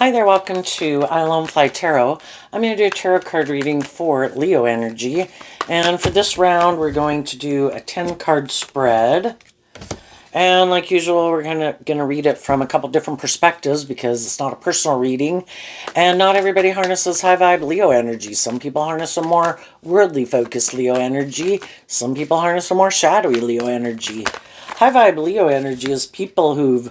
Hi there, welcome to I Alone Fly Tarot. I'm going to do a tarot card reading for Leo energy. And for this round, we're going to do a 10-card spread. And like usual, we're gonna read it from a couple different perspectives because it's not a personal reading. And not everybody harnesses high vibe Leo energy. Some people harness a more worldly focused Leo energy. Some people harness a more shadowy Leo energy. High vibe Leo energy is people who've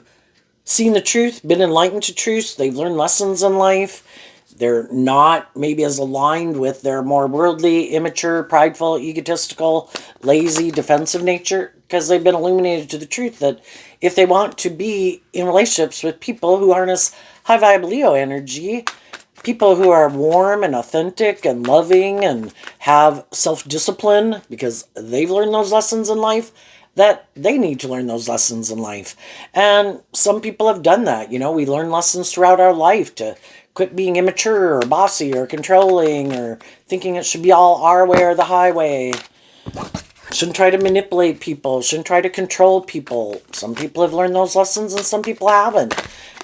seen the truth, been enlightened to truth, they've learned lessons in life. They're not maybe as aligned with their more worldly, immature, prideful, egotistical, lazy, defensive nature because they've been illuminated to the truth that if they want to be in relationships with people who harness high vibe Leo energy, people who are warm and authentic and loving and have self-discipline because they've learned those lessons in life, that they need to learn those lessons in life. And some people have done that. You know, we learn lessons throughout our life to quit being immature or bossy or controlling or thinking it should be all our way or the highway. Shouldn't try to manipulate people. Shouldn't try to control people. Some people have learned those lessons and some people haven't.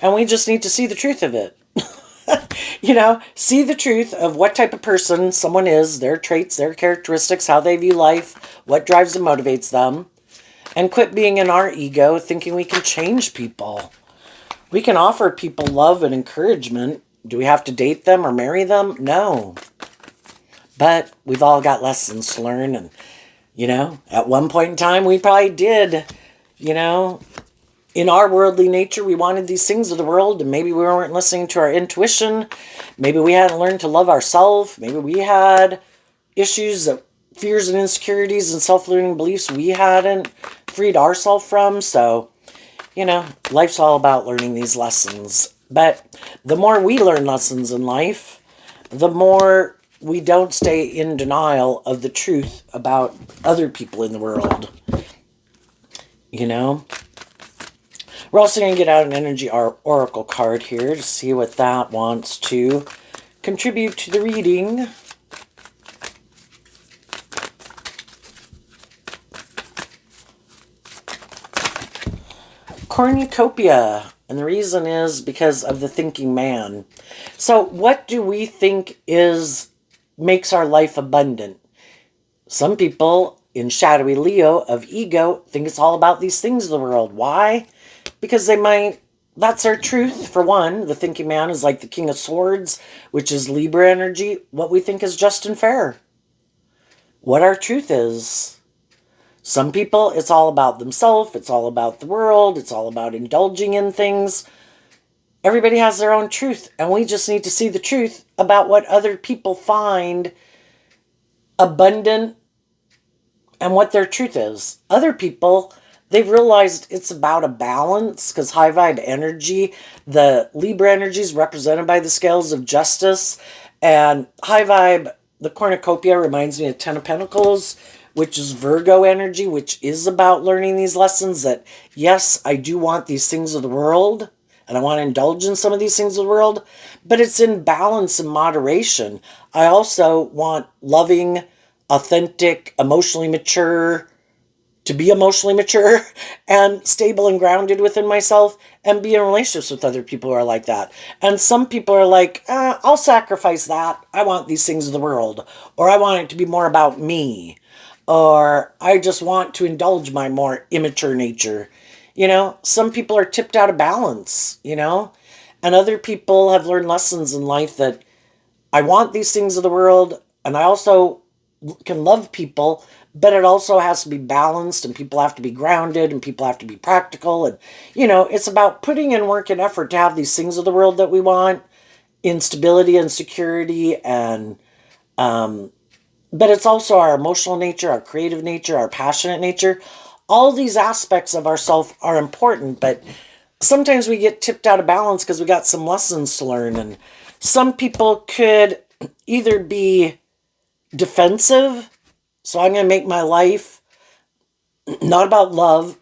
And we just need to see the truth of it. See the truth of what type of person someone is, their traits, their characteristics, how they view life, what drives and motivates them. And quit being in our ego, thinking we can change people. We can offer people love and encouragement. Do we have to date them or marry them? No. But we've all got lessons to learn. And, at one point in time, we probably did, in our worldly nature, we wanted these things of the world. And maybe we weren't listening to our intuition. Maybe we hadn't learned to love ourselves. Maybe we had issues that fears and insecurities and self-limiting beliefs we hadn't freed ourselves from. So, life's all about learning these lessons. But the more we learn lessons in life, the more we don't stay in denial of the truth about other people in the world. We're also going to get out an energy oracle card here to see what that wants to contribute to the reading. Cornucopia, and the reason is because of the thinking man. So what do we think makes our life abundant? Some people in shadowy Leo of ego think it's all about these things of the world. Why? Because that's their truth. For one, the thinking man is like the King of Swords, which is Libra energy, what we think is just and fair. What our truth is. Some people, it's all about themselves, it's all about the world, it's all about indulging in things. Everybody has their own truth, and we just need to see the truth about what other people find abundant and what their truth is. Other people, they've realized it's about a balance, because high vibe energy, the Libra energy is represented by the scales of justice, and high vibe, the cornucopia reminds me of Ten of Pentacles, which is Virgo energy, which is about learning these lessons that, yes, I do want these things of the world, and I want to indulge in some of these things of the world, but it's in balance and moderation. I also want loving, authentic, emotionally mature, to be emotionally mature and stable and grounded within myself and be in relationships with other people who are like that. And some people are like, I'll sacrifice that. I want these things of the world, or I want it to be more about me. Or I just want to indulge my more immature nature. Some people are tipped out of balance, and other people have learned lessons in life that I want these things of the world, and I also can love people, but it also has to be balanced, and people have to be grounded, and people have to be practical. And, it's about putting in work and effort to have these things of the world that we want, in stability and security, and, but it's also our emotional nature, our creative nature, our passionate nature. All these aspects of ourselves are important, but sometimes we get tipped out of balance because we got some lessons to learn. And some people could either be defensive, so I'm going to make my life not about love,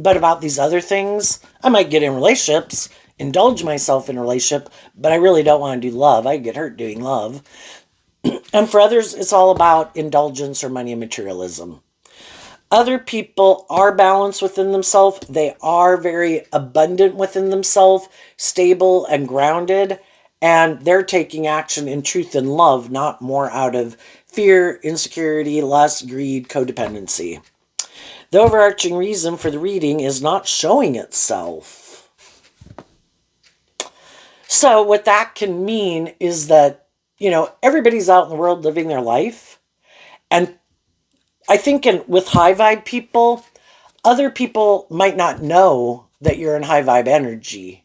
but about these other things. I might get in relationships, indulge myself in a relationship, but I really don't want to do love. I get hurt doing love. And for others, it's all about indulgence or money and materialism. Other people are balanced within themselves. They are very abundant within themselves, stable and grounded. And they're taking action in truth and love, not more out of fear, insecurity, lust, greed, codependency. The overarching reason for the reading is not showing itself. So what that can mean is that, everybody's out in the world living their life. And I think with high vibe people, other people might not know that you're in high vibe energy.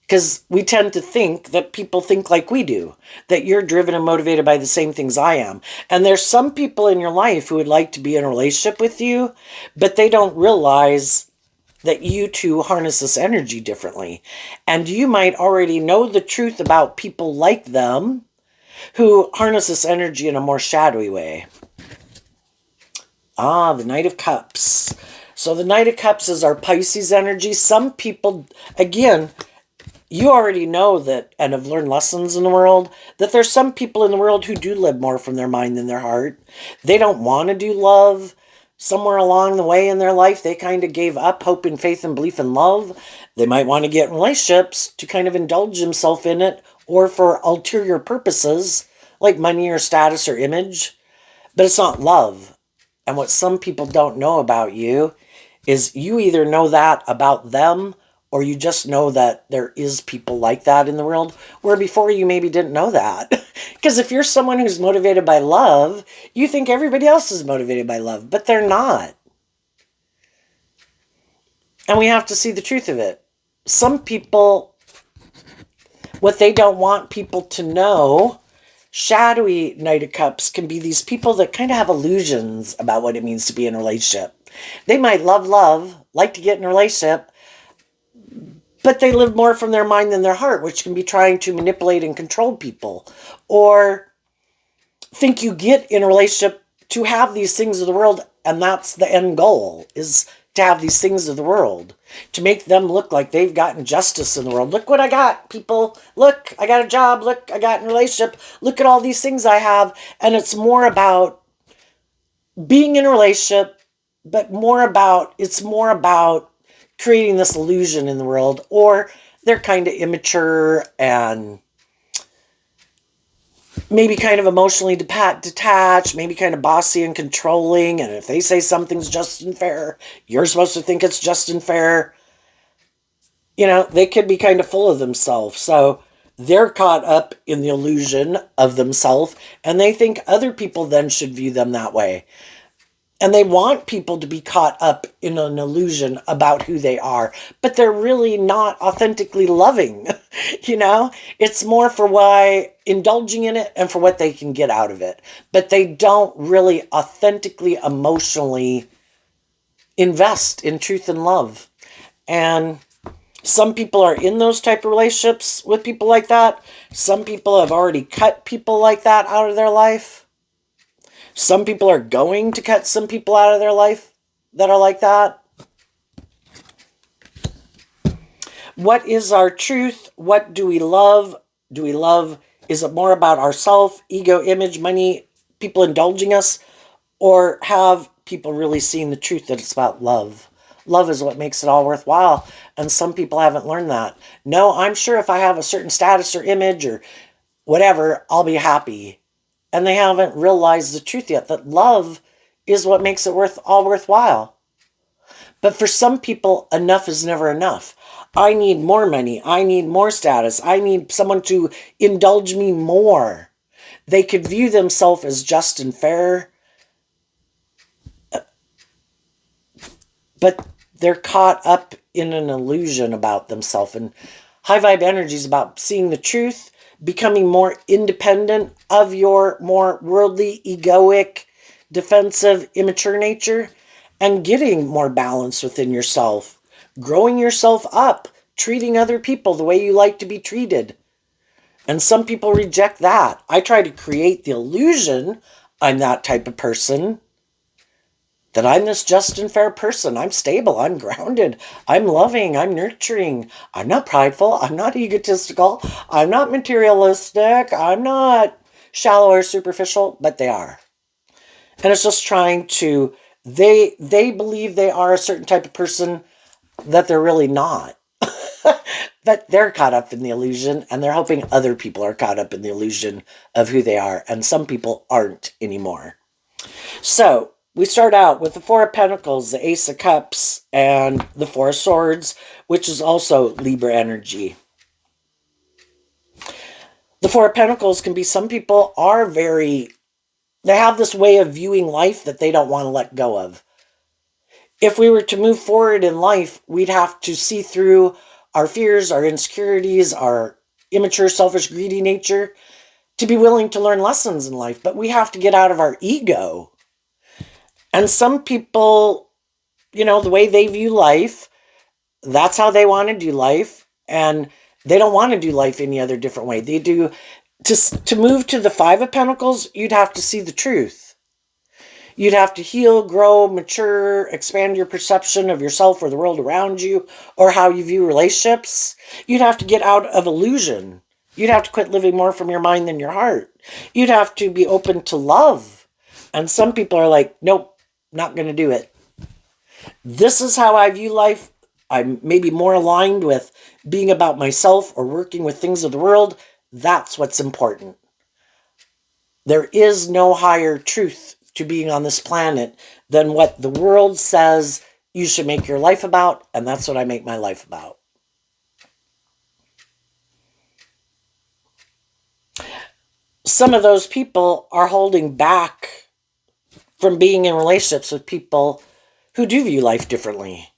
Because we tend to think that people think like we do, that you're driven and motivated by the same things I am. And there's some people in your life who would like to be in a relationship with you, but they don't realize that you two harness this energy differently. And you might already know the truth about people like them who harness this energy in a more shadowy way. The Knight of Cups. So the Knight of Cups is our Pisces energy. Some people, again, you already know that, and have learned lessons in the world, that there's some people in the world who do live more from their mind than their heart. They don't want to do love. Somewhere along the way in their life, they kind of gave up hope and faith and belief in love. They might want to get in relationships to kind of indulge themselves in it, or for ulterior purposes, like money or status or image. But it's not love. And what some people don't know about you is you either know that about them, or you just know that there is people like that in the world, where before you maybe didn't know that. Because if you're someone who's motivated by love, you think everybody else is motivated by love, but they're not. And we have to see the truth of it. Some people, what they don't want people to know, shadowy Knight of Cups can be these people that kind of have illusions about what it means to be in a relationship. They might love, like to get in a relationship, but they live more from their mind than their heart, which can be trying to manipulate and control people. Or think you get in a relationship to have these things of the world, and that's the end goal, is to have these things of the world. To make them look like they've gotten justice in the world. Look what I got, people. Look, I got a job. Look, I got in a relationship. Look at all these things I have. And it's more about being in a relationship, but it's more about creating this illusion in the world. Or they're kind of immature and maybe kind of emotionally detached, maybe kind of bossy and controlling. And if they say something's just and fair, you're supposed to think it's just and fair. They could be kind of full of themselves. So they're caught up in the illusion of themselves, and they think other people then should view them that way. And they want people to be caught up in an illusion about who they are, but they're really not authentically loving. It's more for why indulging in it and for what they can get out of it. But they don't really authentically, emotionally invest in truth and love. And some people are in those type of relationships with people like that. Some people have already cut people like that out of their life. Some people are going to cut some people out of their life that are like that. What is our truth? What do we love? Is it more about ourself, ego, image, money, people indulging us? Or have people really seen the truth that it's about love? Love is what makes it all worthwhile. And some people haven't learned that. No, I'm sure if I have a certain status or image or whatever, I'll be happy. And they haven't realized the truth yet, that love is what makes it all worthwhile. But for some people, enough is never enough. I need more money. I need more status. I need someone to indulge me more. They could view themselves as just and fair, but they're caught up in an illusion about themselves. And high vibe energy is about seeing the truth, becoming more independent of your more worldly, egoic, defensive, immature nature, and getting more balance within yourself, growing yourself up, treating other people the way you like to be treated. And some people reject that. I try to create the illusion I'm that type of person, that I'm this just and fair person. I'm stable. I'm grounded. I'm loving. I'm nurturing. I'm not prideful. I'm not egotistical. I'm not materialistic. I'm not shallow or superficial, but they are. And it's just trying to, they believe they are a certain type of person that they're really not. but they're caught up in the illusion, and they're hoping other people are caught up in the illusion of who they are, and some people aren't anymore. So we start out with the Four of Pentacles, the Ace of Cups, and the Four of Swords, which is also Libra energy. The Four of Pentacles can be, some people are they have this way of viewing life that they don't want to let go of. If we were to move forward in life, we'd have to see through our fears, our insecurities, our immature, selfish, greedy nature to be willing to learn lessons in life. But we have to get out of our ego. And some people, the way they view life, that's how they want to do life. And they don't want to do life any other different way. They do. To move to the Five of Pentacles, you'd have to see the truth. You'd have to heal, grow, mature, expand your perception of yourself or the world around you, or how you view relationships. You'd have to get out of illusion. You'd have to quit living more from your mind than your heart. You'd have to be open to love. And some people are like, nope, not going to do it. This is how I view life. I'm maybe more aligned with being about myself or working with things of the world. That's what's important. There is no higher truth to being on this planet than what the world says you should make your life about, and that's what I make my life about. Some of those people are holding back from being in relationships with people who do view life differently.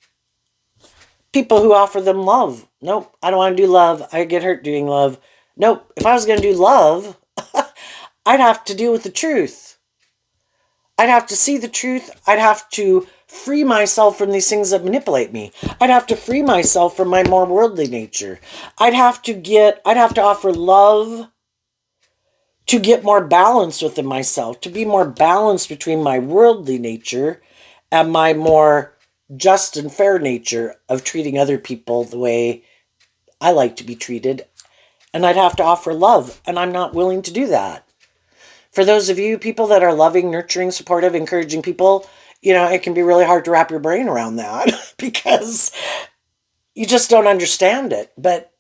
People who offer them love. Nope, I don't want to do love. I get hurt doing love. Nope, if I was going to do love, I'd have to deal with the truth. I'd have to see the truth. I'd have to free myself from these things that manipulate me. I'd have to free myself from my more worldly nature. I'd have to offer love to get more balance within myself, to be more balanced between my worldly nature and my more just and fair nature of treating other people the way I like to be treated. And I'd have to offer love, and I'm not willing to do that. For those of you people that are loving, nurturing, supportive, encouraging people, it can be really hard to wrap your brain around that because you just don't understand it. But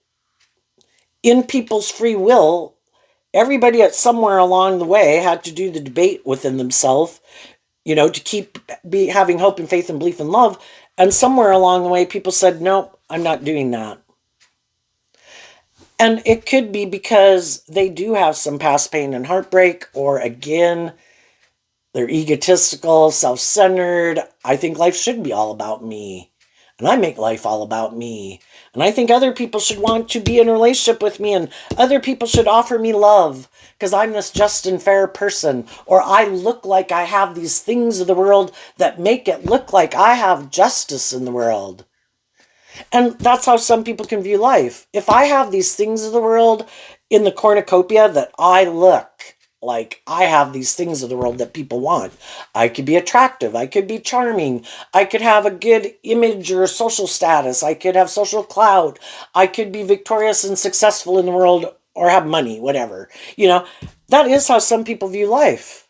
in people's free will, everybody at somewhere along the way had to do the debate within themselves, to keep having hope and faith and belief and love. And somewhere along the way, people said, nope, I'm not doing that. And it could be because they do have some past pain and heartbreak, or again, they're egotistical, self-centered. I think life should be all about me. And I make life all about me. And I think other people should want to be in a relationship with me, and other people should offer me love because I'm this just and fair person, or I look like I have these things of the world that make it look like I have justice in the world. And that's how some people can view life. If I have these things of the world in the cornucopia that I look like I have these things of the world that people want. I could be attractive. I could be charming. I could have a good image or social status. I could have social clout. I could be victorious and successful in the world or have money, whatever. That is how some people view life.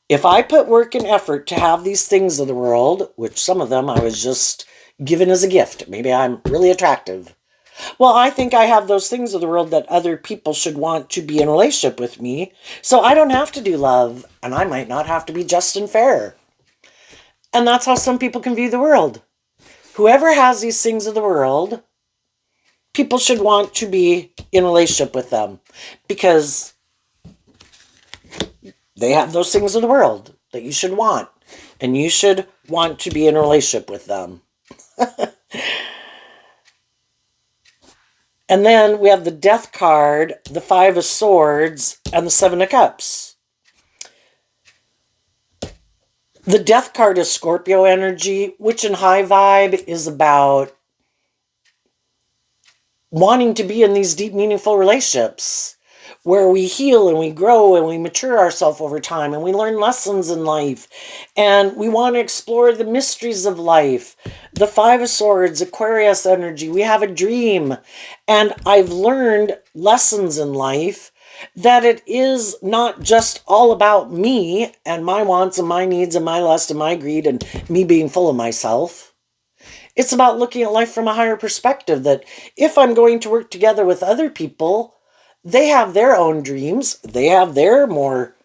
If I put work and effort to have these things of the world, which some of them I was just given as a gift. Maybe I'm really attractive. Well, I think I have those things of the world that other people should want to be in a relationship with me. So I don't have to do love, and I might not have to be just and fair. And that's how some people can view the world. Whoever has these things of the world, people should want to be in a relationship with them because they have those things of the world that you should want. And you should want to be in a relationship with them. And then we have the Death card, the Five of Swords, and the Seven of Cups. The Death card is Scorpio energy, which in high vibe is about wanting to be in these deep, meaningful relationships where we heal and we grow and we mature ourselves over time and we learn lessons in life and we want to explore the mysteries of life. The Five of Swords, Aquarius energy, we have a dream. And I've learned lessons in life that it is not just all about me and my wants and my needs and my lust and my greed and me being full of myself. It's about looking at life from a higher perspective, that if I'm going to work together with other people, they have their own dreams, they have their more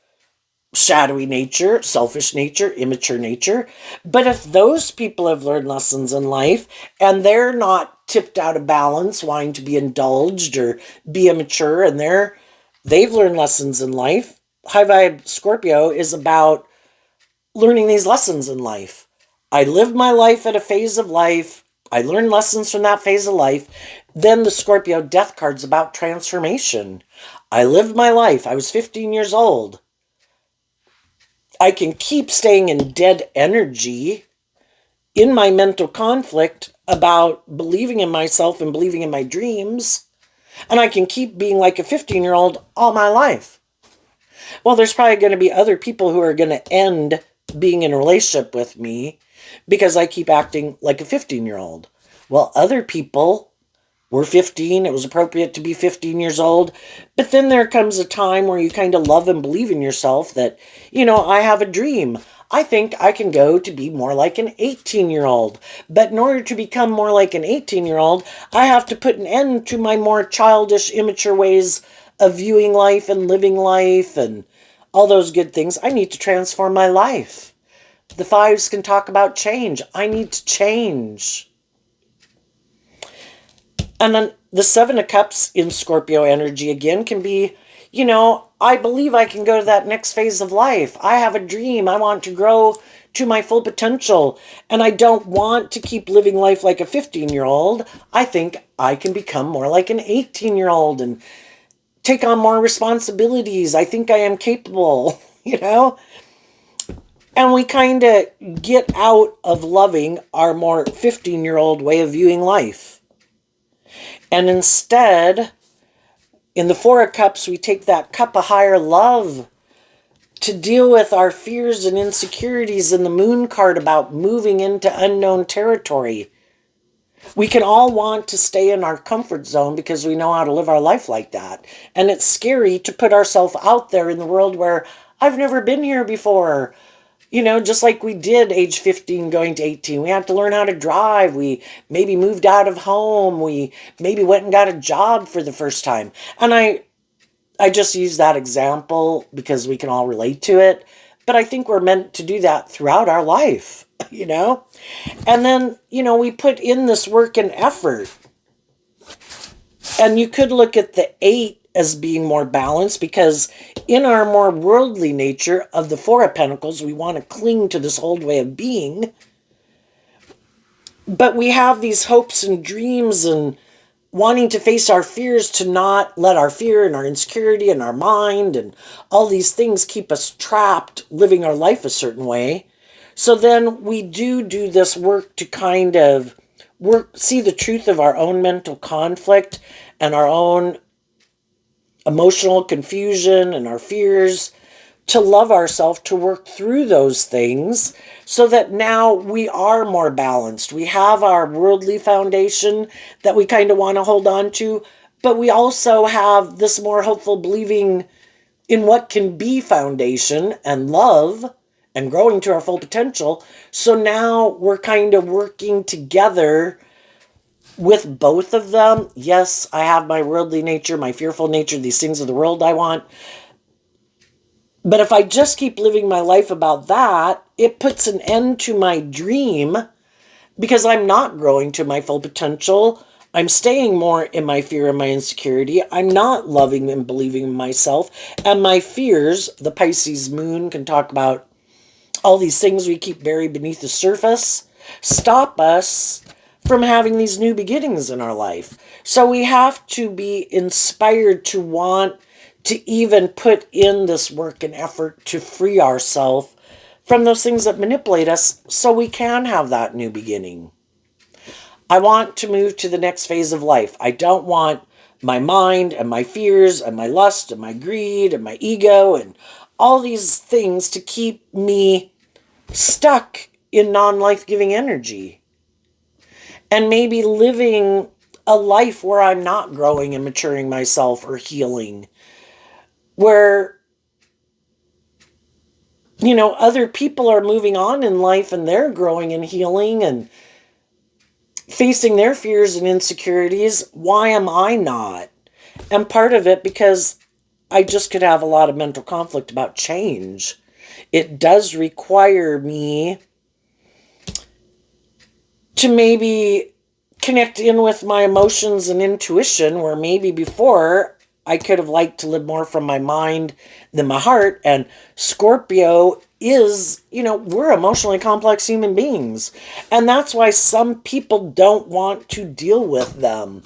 shadowy nature, selfish nature, immature nature. But if those people have learned lessons in life and they're not tipped out of balance, wanting to be indulged or be immature, and they've learned lessons in life, high vibe Scorpio is about learning these lessons in life. I lived my life at a phase of life. I learned lessons from that phase of life. Then the Scorpio death card's about transformation. I lived my life. I was 15 years old. I can keep staying in dead energy in my mental conflict about believing in myself and believing in my dreams. And I can keep being like a 15-year-old all my life. Well, there's probably going to be other people who are going to end being in a relationship with me because I keep acting like a 15-year-old. Well, other people were 15. It was appropriate to be 15 years old. But then there comes a time where you kind of love and believe in yourself that, I have a dream. I think I can go to be more like an 18-year-old. But in order to become more like an 18-year-old, I have to put an end to my more childish, immature ways of viewing life and living life and all those good things. I need to transform my life. The fives can talk about change. I need to change. And then the Seven of Cups in Scorpio energy again can be, I believe I can go to that next phase of life. I have a dream. I want to grow to my full potential. And I don't want to keep living life like a 15-year-old. I think I can become more like an 18-year-old and take on more responsibilities. I think I am capable, And we kind of get out of loving our more 15-year-old way of viewing life. And instead, in the Four of Cups, we take that cup of higher love to deal with our fears and insecurities in the Moon card about moving into unknown territory. We can all want to stay in our comfort zone because we know how to live our life like that. And it's scary to put ourselves out there in the world where I've never been here before. Just like we did age 15 going to 18. We had to learn how to drive. We maybe moved out of home. We maybe went and got a job for the first time. And I just use that example because we can all relate to it. But I think we're meant to do that throughout our life, And then, we put in this work and effort. And you could look at the 8 as being more balanced because in our more worldly nature of the Four of Pentacles, we want to cling to this old way of being. But we have these hopes and dreams and wanting to face our fears, to not let our fear and our insecurity and our mind and all these things keep us trapped living our life a certain way. So then we do this work to kind of see the truth of our own mental conflict and our own emotional confusion and our fears, to love ourselves, to work through those things so that now we are more balanced. We have our worldly foundation that we kind of want to hold on to, but we also have this more hopeful believing in what can be foundation and love and growing to our full potential. So now we're kind of working together with both of them. Yes, I have my worldly nature, my fearful nature, these things of the world I want. But if I just keep living my life about that, it puts an end to my dream because I'm not growing to my full potential. I'm staying more in my fear and my insecurity. I'm not loving and believing in myself. And my fears, the Pisces moon can talk about all these things we keep buried beneath the surface, stop us from having these new beginnings in our life. So we have to be inspired to want to even put in this work and effort to free ourselves from those things that manipulate us so we can have that new beginning. I want to move to the next phase of life. I don't want my mind and my fears and my lust and my greed and my ego and all these things to keep me stuck in non-life-giving energy. And maybe living a life where I'm not growing and maturing myself or healing. Where, other people are moving on in life and they're growing and healing and facing their fears and insecurities. Why am I not? And part of it because I just could have a lot of mental conflict about change. It does require me to maybe connect in with my emotions and intuition, where maybe before I could have liked to live more from my mind than my heart. And Scorpio is, we're emotionally complex human beings. And that's why some people don't want to deal with them.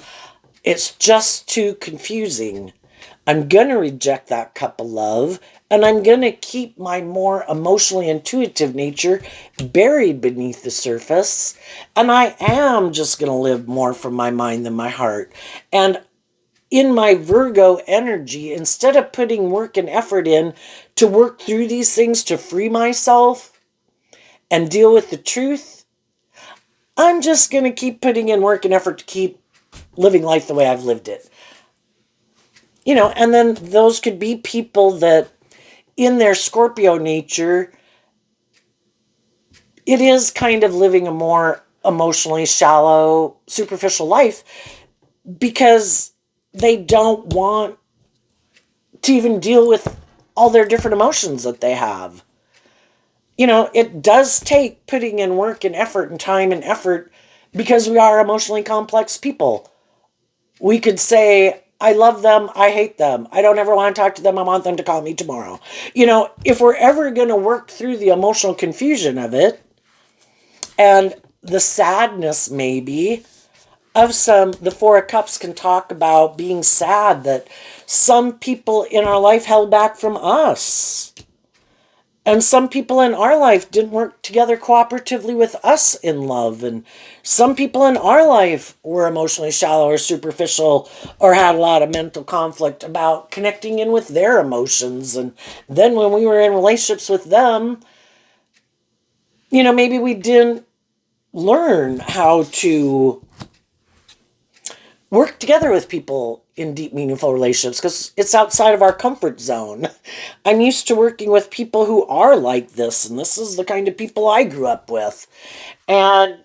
It's just too confusing. I'm going to reject that cup of love, and I'm going to keep my more emotionally intuitive nature buried beneath the surface. And I am just going to live more from my mind than my heart. And in my Virgo energy, instead of putting work and effort in to work through these things to free myself and deal with the truth, I'm just going to keep putting in work and effort to keep living life the way I've lived it. And then those could be people that in their Scorpio nature, it is kind of living a more emotionally shallow, superficial life because they don't want to even deal with all their different emotions that they have. It does take putting in work and effort and time and effort because we are emotionally complex people. We could say, I love them, I hate them, I don't ever want to talk to them, I want them to call me tomorrow. If we're ever going to work through the emotional confusion of it and the sadness maybe of the Four of Cups can talk about being sad that some people in our life held back from us. And some people in our life didn't work together cooperatively with us in love. And some people in our life were emotionally shallow or superficial or had a lot of mental conflict about connecting in with their emotions. And then when we were in relationships with them, maybe we didn't learn how to work together with people in deep, meaningful relationships because it's outside of our comfort zone. I'm used to working with people who are like this, and this is the kind of people I grew up with. And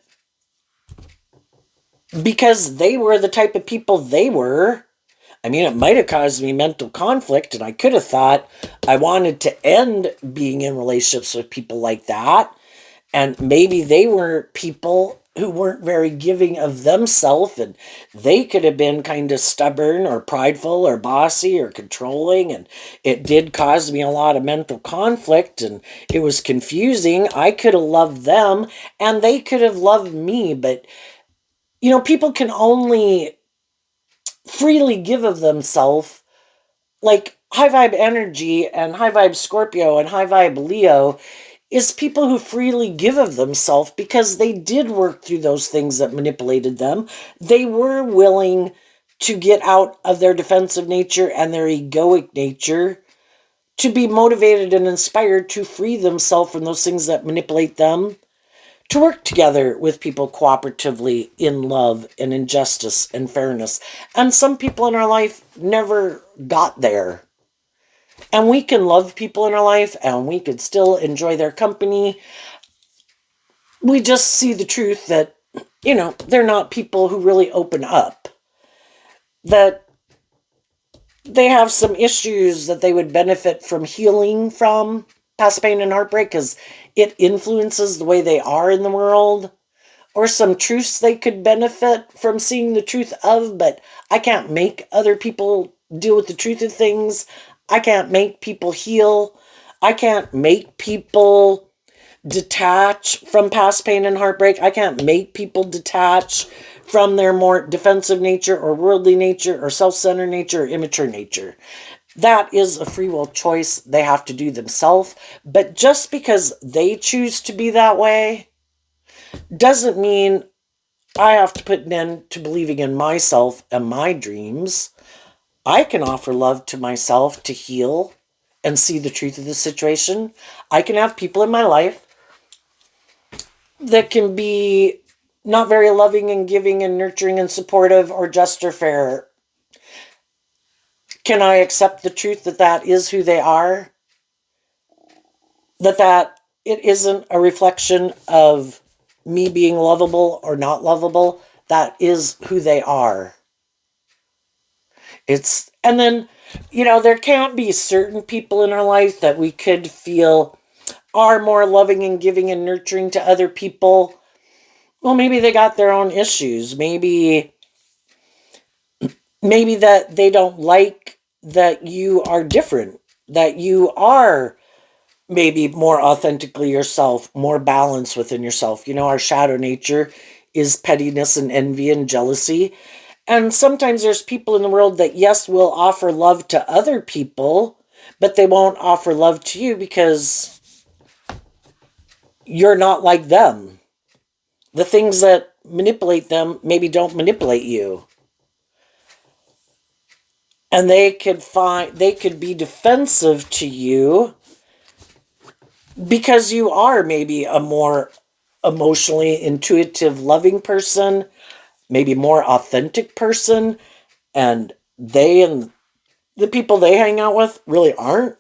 because they were the type of people they were, it might have caused me mental conflict, and I could have thought I wanted to end being in relationships with people like that. And maybe they were people who weren't very giving of themselves, and they could have been kind of stubborn or prideful or bossy or controlling, and it did cause me a lot of mental conflict, and it was confusing. I could have loved them and they could have loved me, but people can only freely give of themselves. Like high vibe energy and high vibe Scorpio and high vibe Leo is people who freely give of themselves because they did work through those things that manipulated them. They were willing to get out of their defensive nature and their egoic nature to be motivated and inspired to free themselves from those things that manipulate them, to work together with people cooperatively in love and in justice and fairness. And some people in our life never got there. And we can love people in our life and we could still enjoy their company. We just see the truth that, they're not people who really open up. That they have some issues that they would benefit from healing from past pain and heartbreak because it influences the way they are in the world. Or some truths they could benefit from seeing the truth of, but I can't make other people deal with the truth of things. I can't make people heal. I can't make people detach from past pain and heartbreak. I can't make people detach from their more defensive nature or worldly nature or self-centered nature or immature nature. That is a free will choice they have to do themselves. But just because they choose to be that way doesn't mean I have to put an end to believing in myself and my dreams. I can offer love to myself to heal and see the truth of the situation. I can have people in my life that can be not very loving and giving and nurturing and supportive or just or fair. Can I accept the truth that that is who they are? That it isn't a reflection of me being lovable or not lovable. That is who they are. And then, there can't be certain people in our life that we could feel are more loving and giving and nurturing to other people. Well, maybe they got their own issues. Maybe that they don't like that you are different, that you are maybe more authentically yourself, more balanced within yourself. Our shadow nature is pettiness and envy and jealousy. And sometimes there's people in the world that, yes, will offer love to other people, but they won't offer love to you because you're not like them. The things that manipulate them maybe don't manipulate you. And they could be defensive to you because you are maybe a more emotionally intuitive, loving person, maybe more authentic person, and the people they hang out with really aren't.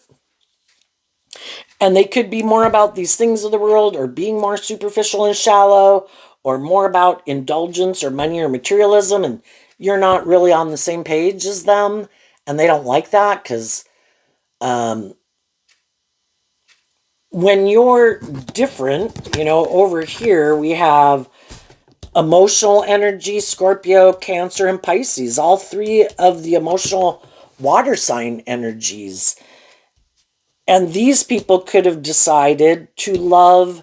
And they could be more about these things of the world, or being more superficial and shallow, or more about indulgence or money or materialism, and you're not really on the same page as them, and they don't like that because when you're different, over here we have emotional energy, Scorpio, Cancer, and Pisces, all three of the emotional water sign energies. And these people could have decided to love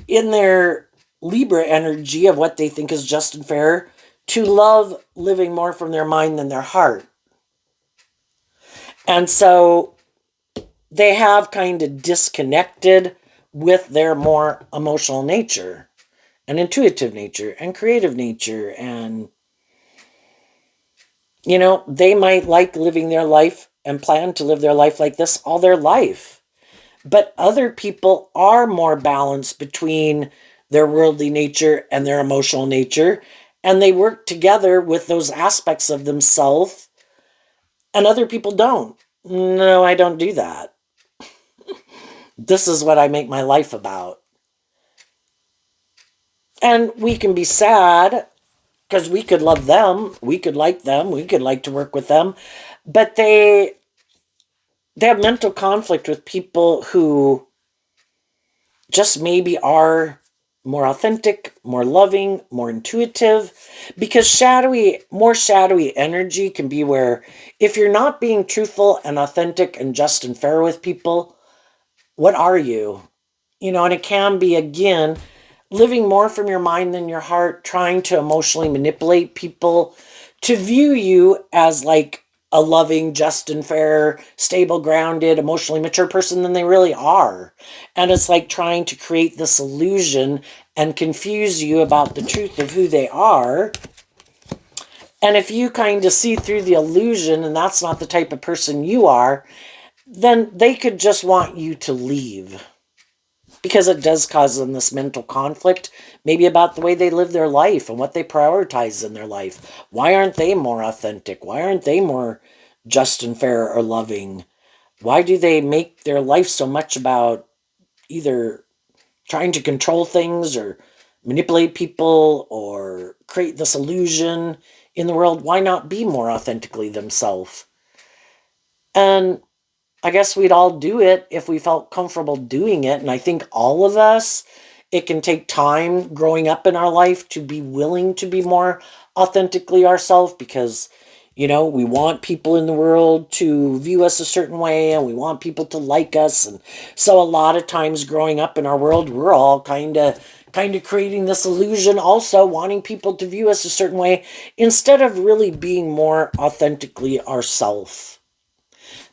in their Libra energy of what they think is just and fair, to love living more from their mind than their heart. And so they have kind of disconnected with their more emotional nature and intuitive nature and creative nature. And, they might like living their life and plan to live their life like this all their life. But other people are more balanced between their worldly nature and their emotional nature, and they work together with those aspects of themselves, and other people don't. No, I don't do that. This is what I make my life about. And we can be sad because we could love them, we could like them, we could like to work with them, but they have mental conflict with people who just maybe are more authentic, more loving, more intuitive, because more shadowy energy can be where if you're not being truthful and authentic and just and fair with people, what are you? And it can be, again, living more from your mind than your heart, trying to emotionally manipulate people to view you as like a loving, just and fair, stable, grounded, emotionally mature person than they really are. And it's like trying to create this illusion and confuse you about the truth of who they are. And if you kind of see through the illusion and that's not the type of person you are, then they could just want you to leave. Because it does cause them this mental conflict, maybe about the way they live their life and what they prioritize in their life. Why aren't they more authentic? Why aren't they more just and fair or loving? Why do they make their life so much about either trying to control things or manipulate people or create this illusion in the world? Why not be more authentically themselves? And I guess we'd all do it if we felt comfortable doing it. And I think all of us, it can take time growing up in our life to be willing to be more authentically ourselves because, we want people in the world to view us a certain way and we want people to like us. And so a lot of times growing up in our world, we're all kind of creating this illusion, also wanting people to view us a certain way instead of really being more authentically ourselves.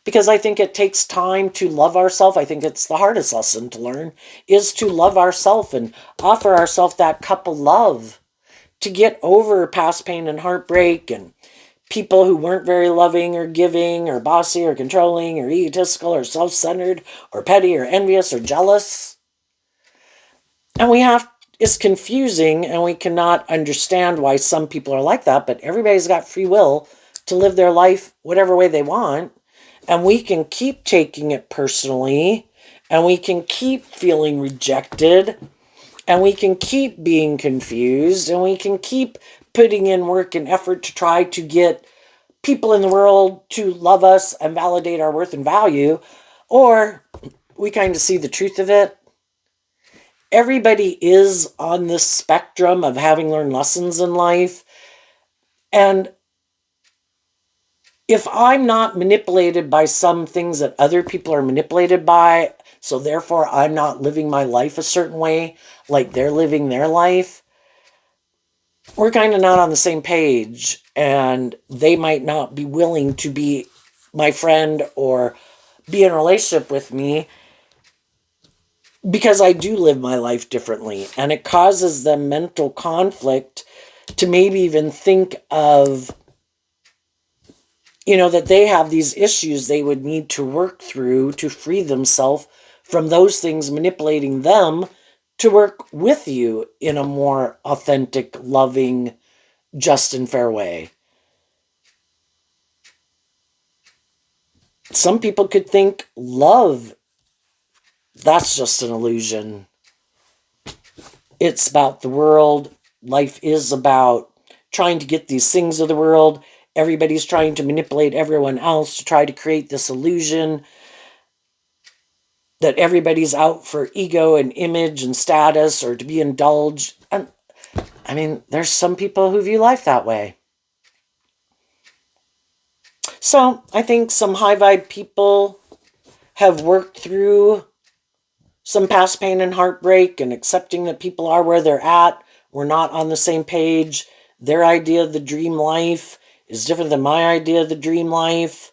Because I think it takes time to love ourselves. I think it's the hardest lesson to learn is to love ourselves and offer ourselves that cup of love to get over past pain and heartbreak and people who weren't very loving or giving or bossy or controlling or egotistical or self-centered or petty or envious or jealous. And it's confusing and we cannot understand why some people are like that, but everybody's got free will to live their life whatever way they want. And we can keep taking it personally, and we can keep feeling rejected, And we can keep being confused, and we can keep putting in work and effort to try to get people in the world to love us and validate our worth and value, or we kind of see the truth of it. Everybody is on this spectrum of having learned lessons in life. And if I'm not manipulated by some things that other people are manipulated by, so therefore I'm not living my life a certain way, like they're living their life, we're kind of not on the same page, and they might not be willing to be my friend or be in a relationship with me because I do live my life differently, and it causes them mental conflict to maybe even think of, that they have these issues they would need to work through to free themselves from those things manipulating them to work with you in a more authentic, loving, just and fair way. Some people could think love, that's just an illusion. It's about the world. Life is about trying to get these things of the world. Everybody's trying to manipulate everyone else to try to create this illusion that everybody's out for ego and image and status or to be indulged. And I mean, there's some people who view life that way. So I think some high vibe people have worked through some past pain and heartbreak and accepting that people are where they're at. We're not on the same page. Their idea of the dream life is different than my idea of the dream life.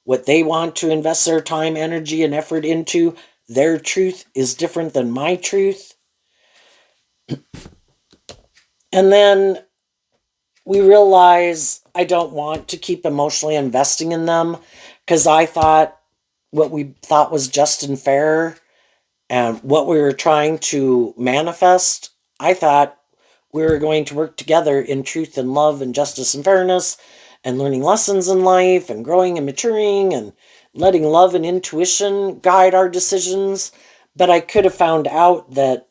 What they want to invest their time, energy, and effort into, their truth is different than my truth. And then we realize I don't want to keep emotionally investing in them because I thought what we thought was just and fair and what we were trying to manifest, I thought we were going to work together in truth and love and justice and fairness and learning lessons in life and growing and maturing and letting love and intuition guide our decisions. But I could have found out that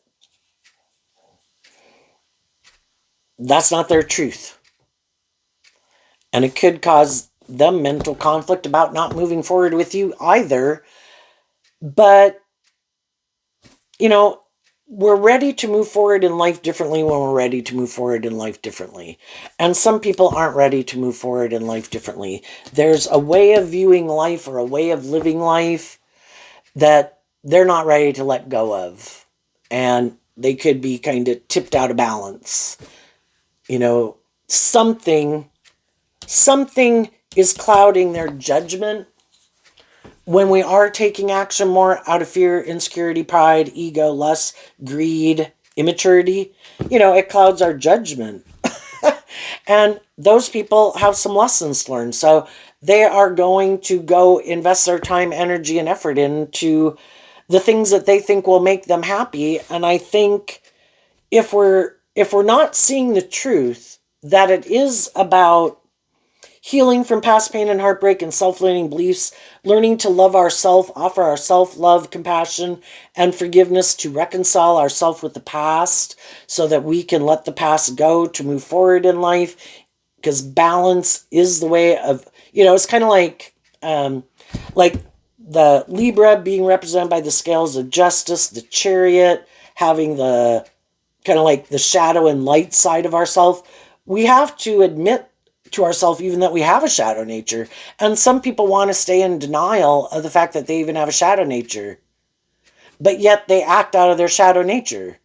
that's not their truth. And it could cause them mental conflict about not moving forward with you either. But, we're ready to move forward in life differently when we're ready to move forward in life differently. And some people aren't ready to move forward in life differently. There's a way of viewing life or a way of living life that they're not ready to let go of. And they could be kind of tipped out of balance. Something is clouding their judgment when we are taking action more out of fear, insecurity, pride, ego, lust, greed, immaturity. It clouds our judgment. And those people have some lessons learned. So they are going to go invest their time, energy, and effort into the things that they think will make them happy. And I think if we're not seeing the truth that it is about healing from past pain and heartbreak and self-limiting beliefs, learning to love ourselves, offer our self-love, compassion, and forgiveness to reconcile ourselves with the past so that we can let the past go to move forward in life, because balance is the way of, it's kind of like the Libra being represented by the scales of justice, the Chariot having the kind of like the shadow and light side of ourselves. We have to admit to ourselves even that we have a shadow nature. And some people want to stay in denial of the fact that they even have a shadow nature. But yet they act out of their shadow nature.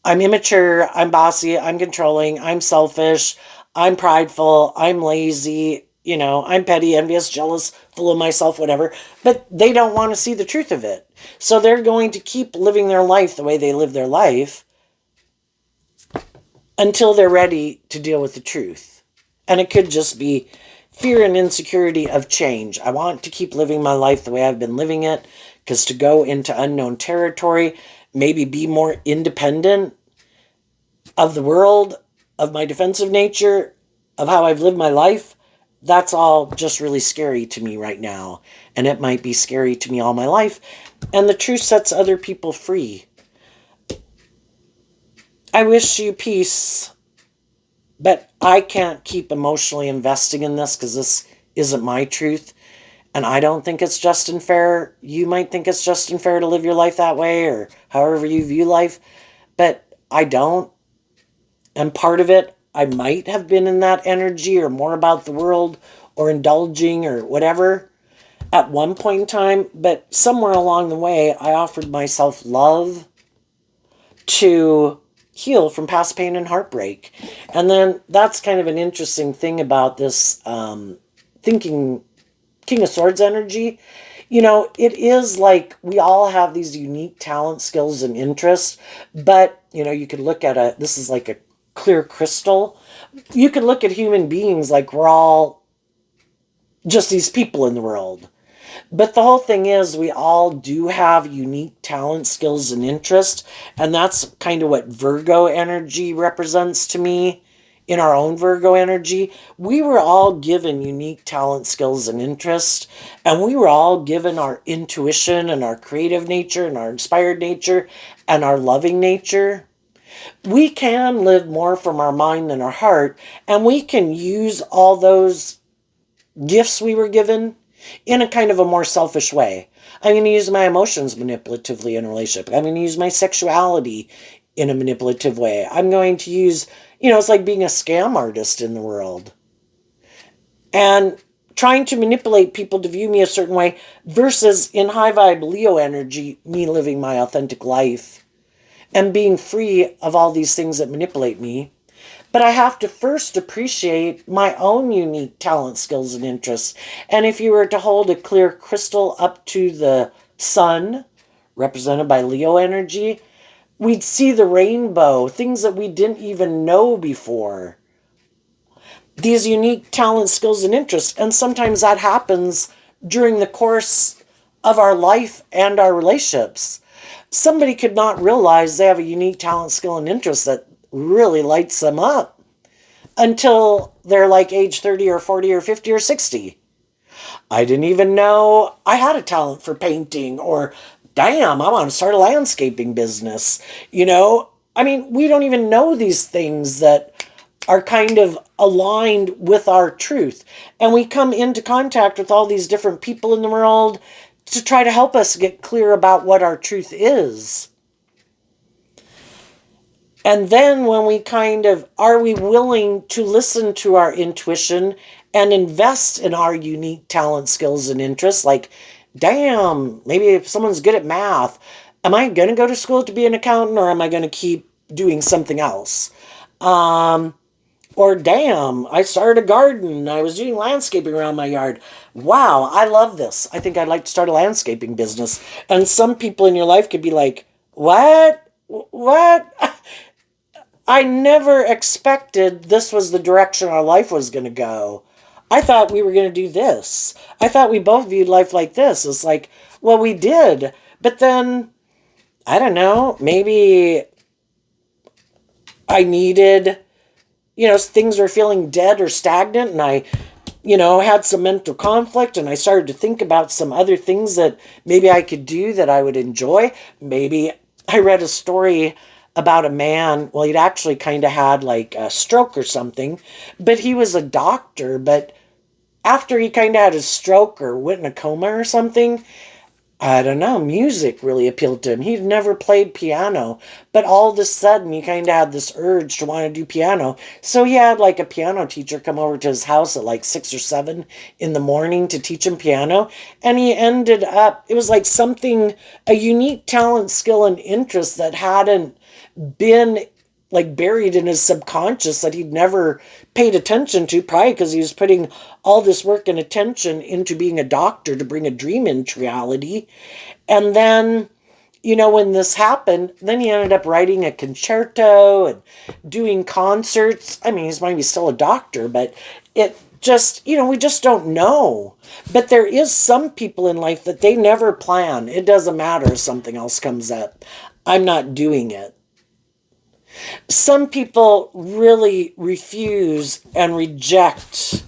I'm immature, I'm bossy, I'm controlling, I'm selfish, I'm prideful, I'm lazy, I'm petty, envious, jealous, full of myself, whatever. But they don't want to see the truth of it. So they're going to keep living their life the way they live their life until they're ready to deal with the truth. And it could just be fear and insecurity of change. I want to keep living my life the way I've been living it, because to go into unknown territory, maybe be more independent of the world, of my defensive nature, of how I've lived my life, that's all just really scary to me right now. And it might be scary to me all my life. And the truth sets other people free. I wish you peace, but I can't keep emotionally investing in this because this isn't my truth. And I don't think it's just and fair. You might think it's just and fair to live your life that way or however you view life, but I don't. And part of it, I might have been in that energy or more about the world or indulging or whatever at one point in time, but somewhere along the way, I offered myself love to heal from past pain and heartbreak. And then that's kind of an interesting thing about this thinking King of Swords energy. You know, it is like we all have these unique talents, skills, and interests, but, you know, you could look at this is like a clear crystal. You could look at human beings like we're all just these people in the world. But the whole thing is, we all do have unique talents, skills, and interests. And that's kind of what Virgo energy represents to me in our own Virgo energy. We were all given unique talent, skills, and interests. And we were all given our intuition and our creative nature and our inspired nature and our loving nature. We can live more from our mind than our heart. And we can use all those gifts we were given in a kind of a more selfish way. I'm going to use my emotions manipulatively in a relationship. I'm going to use my sexuality in a manipulative way. I'm going to use, you know, it's like being a scam artist in the world. And trying to manipulate people to view me a certain way versus in high vibe Leo energy, me living my authentic life and being free of all these things that manipulate me. But I have to first appreciate my own unique talent, skills, and interests. And if you were to hold a clear crystal up to the sun, represented by Leo energy, we'd see the rainbow, things that we didn't even know before. These unique talents, skills, and interests. And sometimes that happens during the course of our life and our relationships. Somebody could not realize they have a unique talent, skill, and interest that really lights them up until they're like age 30 or 40 or 50 or 60. I didn't even know I had a talent for painting, or damn, I want to start a landscaping business. You know, I mean, we don't even know these things that are kind of aligned with our truth. And we come into contact with all these different people in the world to try to help us get clear about what our truth is. And then when we are we willing to listen to our intuition and invest in our unique talent, skills, and interests? Like, damn, maybe if someone's good at math, am I going to go to school to be an accountant, or am I going to keep doing something else? Or damn, I started a garden. I was doing landscaping around my yard. Wow, I love this. I think I'd like to start a landscaping business. And some people in your life could be like, what? What? I never expected this was the direction our life was going to go. I thought we were going to do this. I thought we both viewed life like this. It's like, well, we did. But then, I don't know, maybe I needed, you know, things were feeling dead or stagnant, and I, you know, had some mental conflict, and I started to think about some other things that maybe I could do that I would enjoy. Maybe I read a story about a man. Well, he'd actually kind of had like a stroke or something, but he was a doctor. But after he kind of had his stroke or went in a coma or something, I don't know, music really appealed to him. He'd never played piano, but all of a sudden he kind of had this urge to want to do piano. So he had like a piano teacher come over to his house at like 6 or 7 in the morning to teach him piano. And he ended up, it was like something, a unique talent, skill, and interest that hadn't been like buried in his subconscious that he'd never paid attention to, probably because he was putting all this work and attention into being a doctor to bring a dream into reality. And then, you know, when this happened, then he ended up writing a concerto and doing concerts. I mean, he's maybe still a doctor, but it just, you know, we just don't know. But there is some people in life that they never plan. It doesn't matter if something else comes up. I'm not doing it. Some people really refuse and reject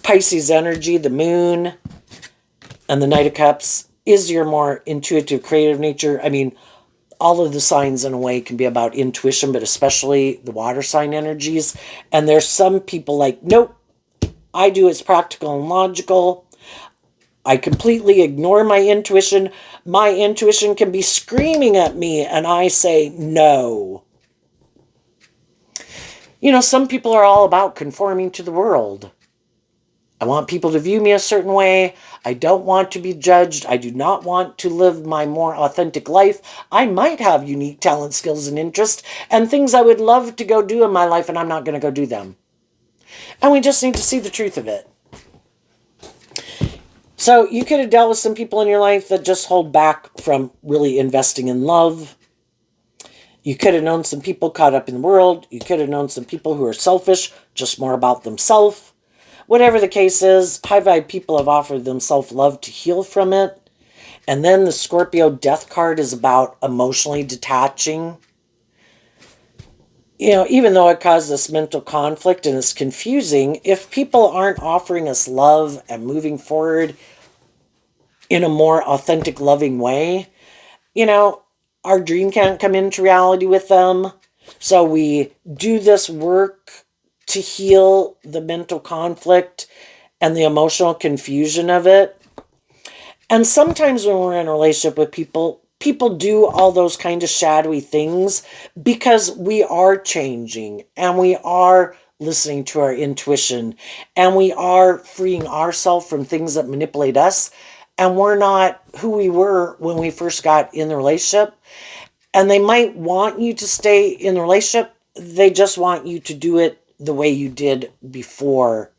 Pisces energy, the moon, and the Knight of Cups is your more intuitive, creative nature. I mean, all of the signs in a way can be about intuition, but especially the water sign energies. And there's some people like, nope, I do it's practical and logical. I completely ignore my intuition. My intuition can be screaming at me, and I say no. You know, some people are all about conforming to the world. I want people to view me a certain way. I don't want to be judged. I do not want to live my more authentic life. I might have unique talent, skills, and interests, and things I would love to go do in my life, and I'm not going to go do them. And we just need to see the truth of it. So you could have dealt with some people in your life that just hold back from really investing in love. You could have known some people caught up in the world. You could have known some people who are selfish, just more about themselves. Whatever the case is, high vibe people have offered themselves love to heal from it. And then the Scorpio death card is about emotionally detaching. You know, even though it causes us mental conflict and it's confusing, if people aren't offering us love and moving forward in a more authentic, loving way, you know, our dream can't come into reality with them. So we do this work to heal the mental conflict and the emotional confusion of it. And sometimes when we're in a relationship with people, people do all those kind of shadowy things because we are changing and we are listening to our intuition and we are freeing ourselves from things that manipulate us. And we're not who we were when we first got in the relationship. And they might want you to stay in the relationship. They just want you to do it the way you did before.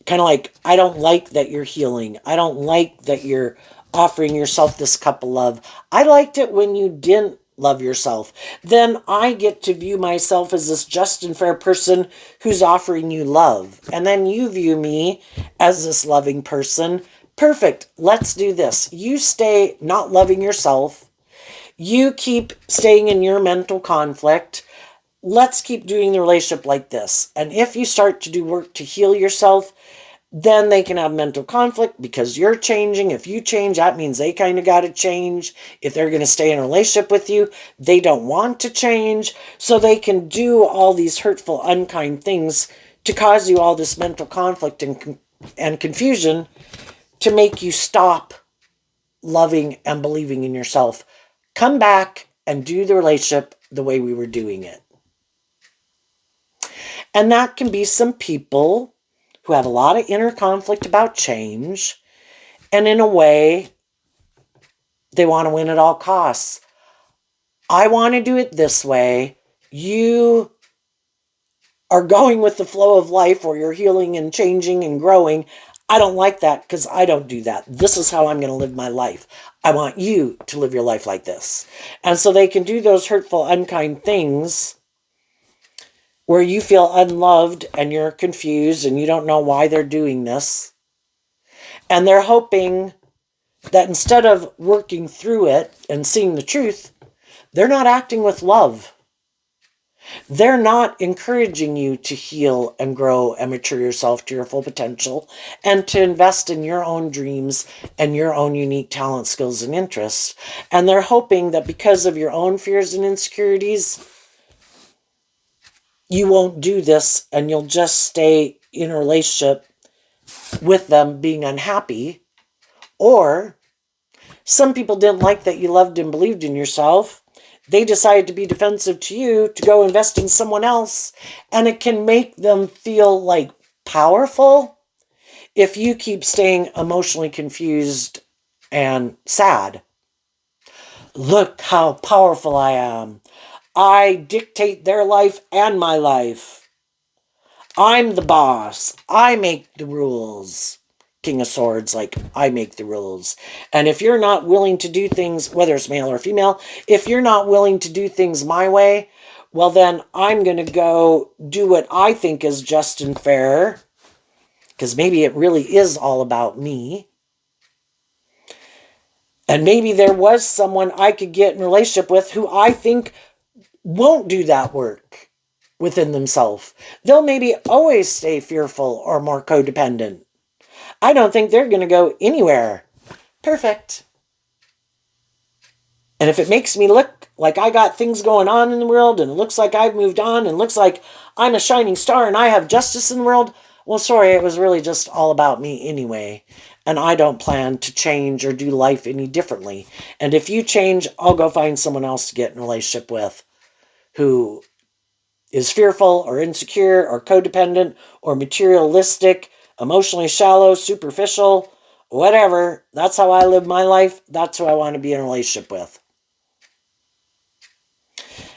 Kind of like, I don't like that you're healing. I don't like that you're offering yourself this cup of love. I liked it when you didn't love yourself. Then I get to view myself as this just and fair person who's offering you love. And then you view me as this loving person. Perfect. Let's do this. You stay not loving yourself. You keep staying in your mental conflict. Let's keep doing the relationship like this. And if you start to do work to heal yourself, then they can have mental conflict because you're changing. If you change, that means they kind of got to change. If they're going to stay in a relationship with you, they don't want to change. So they can do all these hurtful, unkind things to cause you all this mental conflict and confusion to make you stop loving and believing in yourself. Come back and do the relationship the way we were doing it. And that can be some people who have a lot of inner conflict about change. And in a way, they want to win at all costs. I want to do it this way. You are going with the flow of life where you're healing and changing and growing. I don't like that because I don't do that. This is how I'm going to live my life. I want you to live your life like this. And so they can do those hurtful, unkind things where you feel unloved and you're confused and you don't know why they're doing this. And they're hoping that instead of working through it and seeing the truth, they're not acting with love. They're not encouraging you to heal and grow and mature yourself to your full potential and to invest in your own dreams and your own unique talent, skills, and interests. And they're hoping that because of your own fears and insecurities, you won't do this and you'll just stay in a relationship with them being unhappy. Or some people didn't like that you loved and believed in yourself. They decided to be defensive to you to go invest in someone else. And it can make them feel like powerful if you keep staying emotionally confused and sad. Look how powerful I am. I dictate their life and my life. I'm the boss. I make the rules. King of Swords, like, I make the rules. And if you're not willing to do things, whether it's male or female, if you're not willing to do things my way, well then I'm going to go do what I think is just and fair, because maybe it really is all about me. And maybe there was someone I could get in a relationship with who I think won't do that work within themselves. They'll maybe always stay fearful or more codependent. I don't think they're going to go anywhere. Perfect. And if it makes me look like I got things going on in the world and it looks like I've moved on and looks like I'm a shining star and I have justice in the world, well, sorry, it was really just all about me anyway. And I don't plan to change or do life any differently. And if you change, I'll go find someone else to get in a relationship with who is fearful or insecure or codependent or materialistic, emotionally shallow, superficial, whatever. That's how I live my life. That's who I want to be in a relationship with.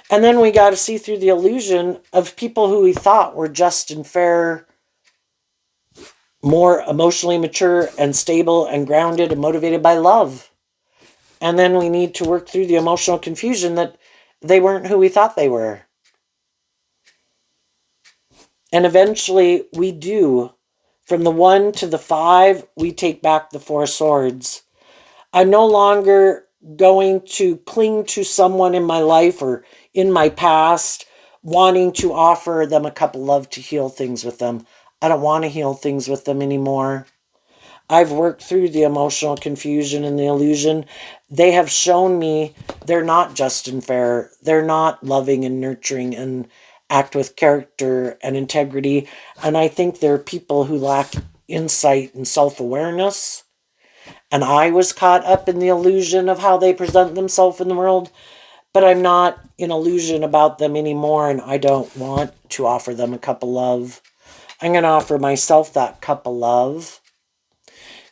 And then we got to see through the illusion of people who we thought were just and fair, more emotionally mature and stable and grounded and motivated by love. And then we need to work through the emotional confusion that they weren't who we thought they were. And eventually we do. From the 1 to the 5, we take back the 4 swords. I'm no longer going to cling to someone in my life or in my past, wanting to offer them a cup of love to heal things with them. I don't want to heal things with them anymore. I've worked through the emotional confusion and the illusion. They have shown me they're not just and fair. They're not loving and nurturing and act with character and integrity. And I think they're people who lack insight and self-awareness. And I was caught up in the illusion of how they present themselves in the world, but I'm not in illusion about them anymore, and I don't want to offer them a cup of love. I'm going to offer myself that cup of love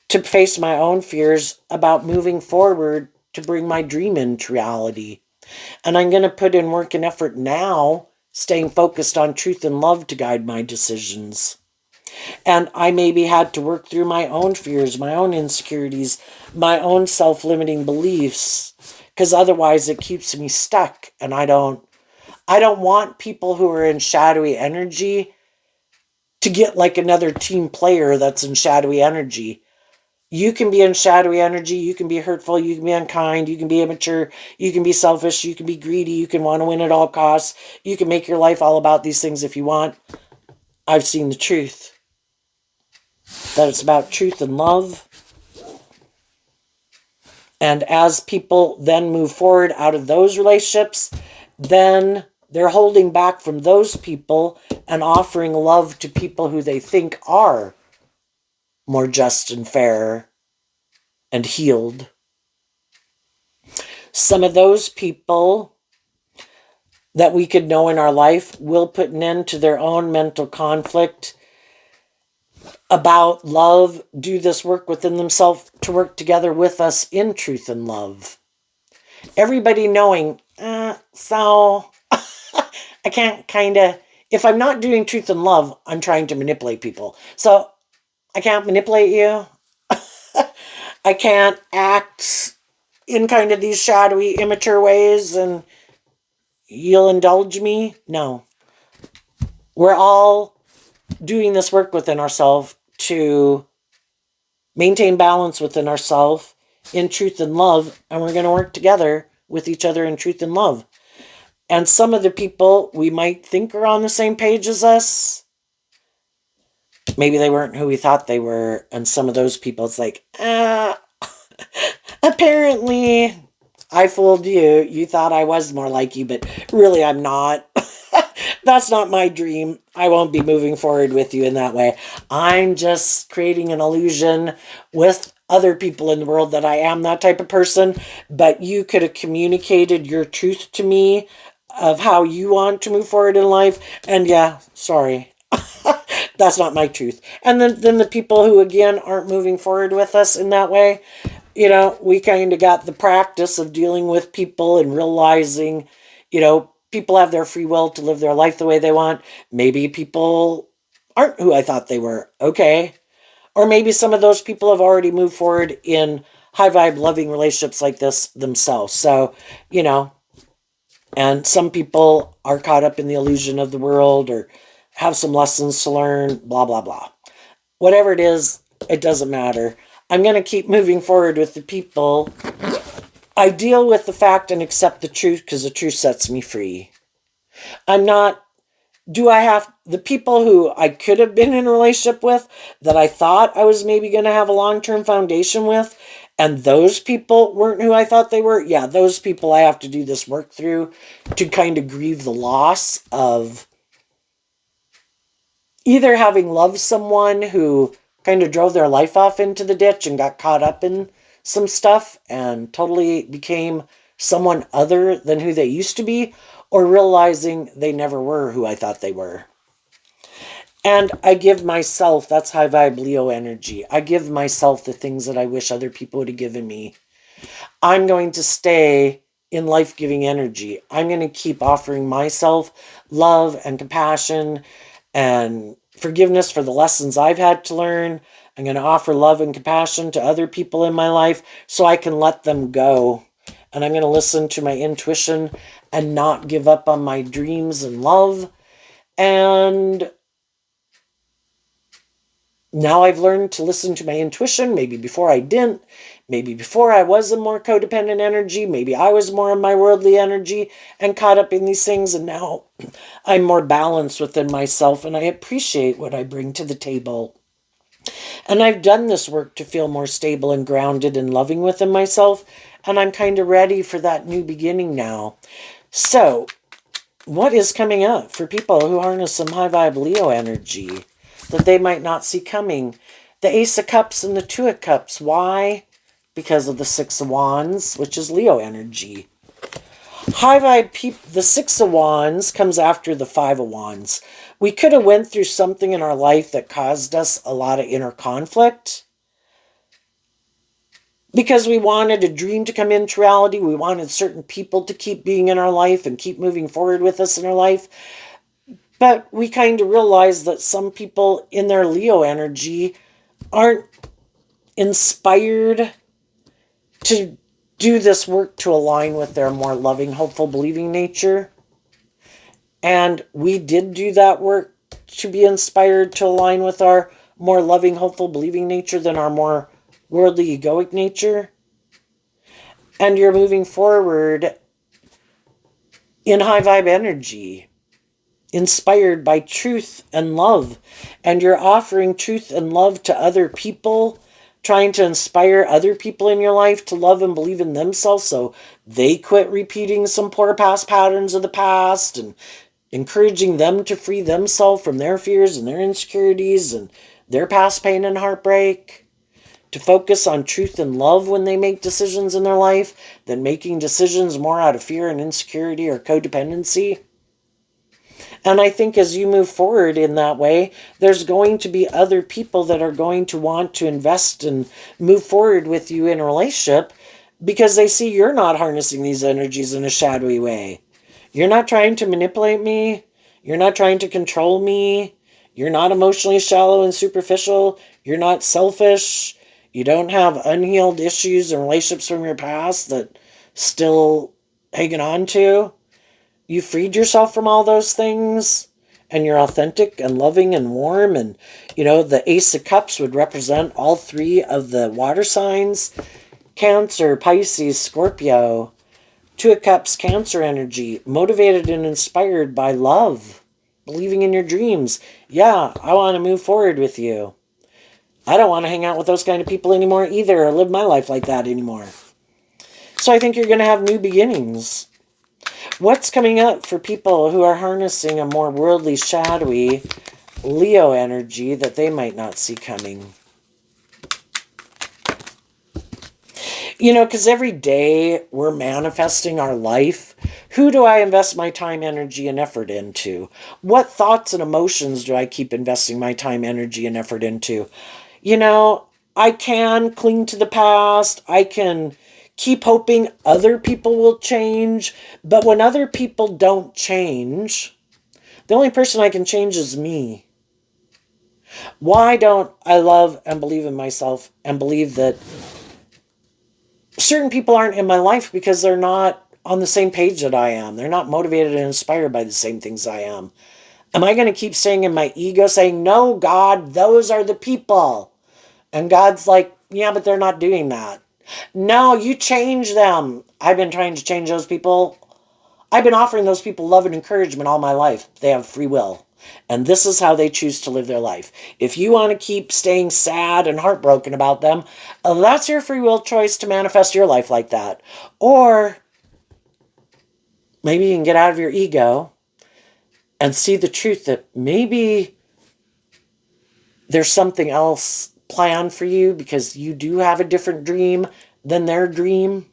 to face my own fears about moving forward to bring my dream into reality. And I'm going to put in work and effort now, staying focused on truth and love to guide my decisions. And I maybe had to work through my own fears, my own insecurities, my own self-limiting beliefs, because otherwise it keeps me stuck. And I don't want people who are in shadowy energy to get like another team player that's in shadowy energy. You can be in shadowy energy, you can be hurtful, you can be unkind, you can be immature, you can be selfish, you can be greedy, you can want to win at all costs, you can make your life all about these things if you want. I've seen the truth. That it's about truth and love. And as people then move forward out of those relationships, then they're holding back from those people and offering love to people who they think are more just and fair and healed. Some of those people that we could know in our life will put an end to their own mental conflict about love, do this work within themselves to work together with us in truth and love. Everybody knowing, so I can't if I'm not doing truth and love, I'm trying to manipulate people. So I can't manipulate you. I can't act in kind of these shadowy, immature ways and you'll indulge me. No. We're all doing this work within ourselves to maintain balance within ourselves in truth and love, and we're going to work together with each other in truth and love. And some of the people we might think are on the same page as us, maybe they weren't who we thought they were, and some of those people, it's like, apparently I fooled you. You thought I was more like you, but really I'm not. That's not my dream. I won't be moving forward with you in that way. I'm just creating an illusion with other people in the world that I am that type of person, but you could have communicated your truth to me of how you want to move forward in life, and yeah, sorry. That's not my truth. And then the people who, again, aren't moving forward with us in that way, we kind of got the practice of dealing with people and realizing, people have their free will to live their life the way they want. Maybe people aren't who I thought they were. Okay. Or maybe some of those people have already moved forward in high vibe loving relationships like this themselves. So, and some people are caught up in the illusion of the world or have some lessons to learn, blah, blah, blah. Whatever it is, it doesn't matter. I'm going to keep moving forward with the people. I deal with the fact and accept the truth because the truth sets me free. I have the people who I could have been in a relationship with that I thought I was maybe going to have a long-term foundation with, and those people weren't who I thought they were, yeah, those people I have to do this work through to kind of grieve the loss of either having loved someone who kind of drove their life off into the ditch and got caught up in some stuff and totally became someone other than who they used to be, or realizing they never were who I thought they were. And I give myself, that's high vibe Leo energy, I give myself the things that I wish other people would have given me. I'm going to stay in life-giving energy. I'm going to keep offering myself love and compassion and forgiveness for the lessons I've had to learn. I'm going to offer love and compassion to other people in my life so I can let them go. And I'm going to listen to my intuition and not give up on my dreams and love. And now I've learned to listen to my intuition. Maybe before I didn't. Maybe before I was a more codependent energy. Maybe I was more in my worldly energy and caught up in these things. And now I'm more balanced within myself and I appreciate what I bring to the table. And I've done this work to feel more stable and grounded and loving within myself. And I'm kind of ready for that new beginning now. So, what is coming up for people who harness some high vibe Leo energy that they might not see coming? The Ace of Cups and the Two of Cups. Why? Because of the Six of Wands, which is Leo energy. High vibe the Six of Wands comes after the Five of Wands. We could have went through something in our life that caused us a lot of inner conflict. Because we wanted a dream to come into reality. We wanted certain people to keep being in our life and keep moving forward with us in our life. But we kind of realized that some people in their Leo energy aren't inspired to do this work to align with their more loving, hopeful, believing nature. And we did do that work to be inspired to align with our more loving, hopeful, believing nature than our more worldly, egoic nature. And you're moving forward in high vibe energy, inspired by truth and love. And you're offering truth and love to other people, trying to inspire other people in your life to love and believe in themselves so they quit repeating some poor past patterns of the past, and encouraging them to free themselves from their fears and their insecurities and their past pain and heartbreak, to focus on truth and love when they make decisions in their life than making decisions more out of fear and insecurity or codependency. And I think as you move forward in that way, there's going to be other people that are going to want to invest and move forward with you in a relationship because they see you're not harnessing these energies in a shadowy way. You're not trying to manipulate me. You're not trying to control me. You're not emotionally shallow and superficial. You're not selfish. You don't have unhealed issues and relationships from your past that still hanging on to. You freed yourself from all those things, and you're authentic and loving and warm. And, the Ace of Cups would represent all three of the water signs: Cancer, Pisces, Scorpio. Two of Cups, Cancer energy, motivated and inspired by love, believing in your dreams. Yeah, I want to move forward with you. I don't want to hang out with those kind of people anymore either, or live my life like that anymore. So I think you're going to have new beginnings. What's coming up for people who are harnessing a more worldly, shadowy Leo energy that they might not see coming? Because every day we're manifesting our life. Who do I invest my time, energy, and effort into? What thoughts and emotions do I keep investing my time, energy, and effort into? I can cling to the past. I can keep hoping other people will change. But when other people don't change, the only person I can change is me. Why don't I love and believe in myself and believe that certain people aren't in my life because they're not on the same page that I am? They're not motivated and inspired by the same things I am. Am I going to keep staying in my ego saying, no, God, those are the people? And God's like, yeah, but they're not doing that. No, you change them. I've been trying to change those people. I've been offering those people love and encouragement all my life. They have free will. And this is how they choose to live their life. If you want to keep staying sad and heartbroken about them, that's your free will choice to manifest your life like that. Or maybe you can get out of your ego and see the truth that maybe there's something else planned for you because you do have a different dream than their dream.